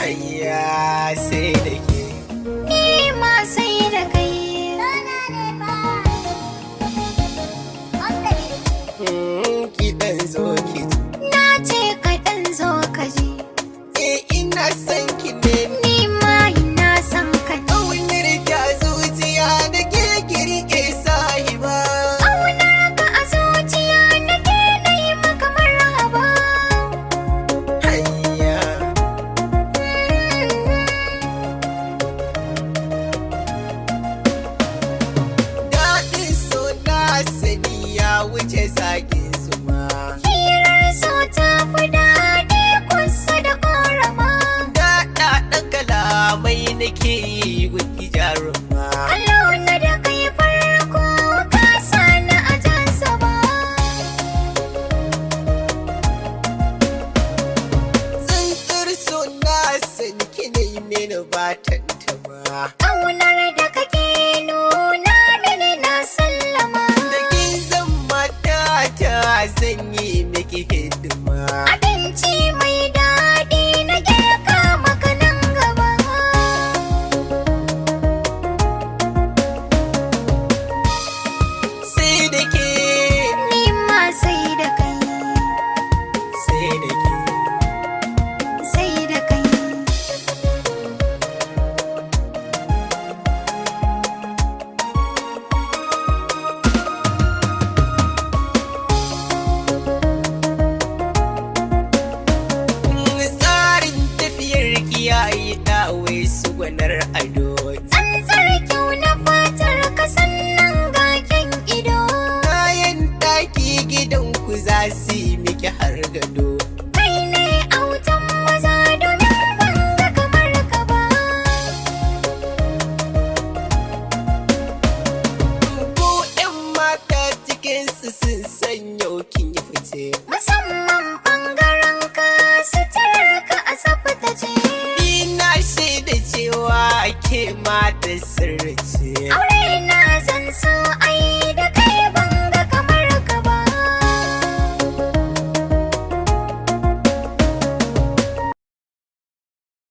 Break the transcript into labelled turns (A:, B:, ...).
A: hayya sai da ke
B: ni ma sai da kai.
A: ki dan zo ki ji.
B: Na ce ka ɗan zo ka ji.
A: Ina son ki ne.
B: Ni ma ina son ka ne.
A: Ƙaunar ta zuciya da ke kirke sahiba.
B: Ƙaunar ka a zuciya nake na yi maka marhaba.
A: Hayya. Daɗin so na sani ya wuce zagin zuma.
B: Hirar so ta fi daɗi kusa da ƙorama.
A: Daɗaɗɗen kalamai nake yi wiki jaruma.
B: Kallo na da kai farko ka sani a jansa ba.
A: Tsantsar so na sani kina yi mini ba tantama.
B: Ƙaunar da kake nuna mini na sallama.
A: Da kin zan mata ta zan yi miki hidima.
B: Abinci mai daɗi na girka maka nan gaba.
A: Sai da ke,
B: Ni ma sai da kai,
A: sai da ke.
B: sai da kai.
A: Tsarin tafiyar ki yayi ɗawai su gwanar ado.
B: Tsantsar kyau na fatar ka sannan ga kyan ido.
A: Kayan ɗaki gidan ku za su yi miki har gado.
B: Kai ne autan maza domin ban ga kamar ka ba.
A: Ko 'yan mata cikinsu sun san yau kin yi fice.
B: Musamman ɓangaren ka suturar ka a tsaftace.
A: Ni na shaida cewa ke mata sirri ce.
B: Aure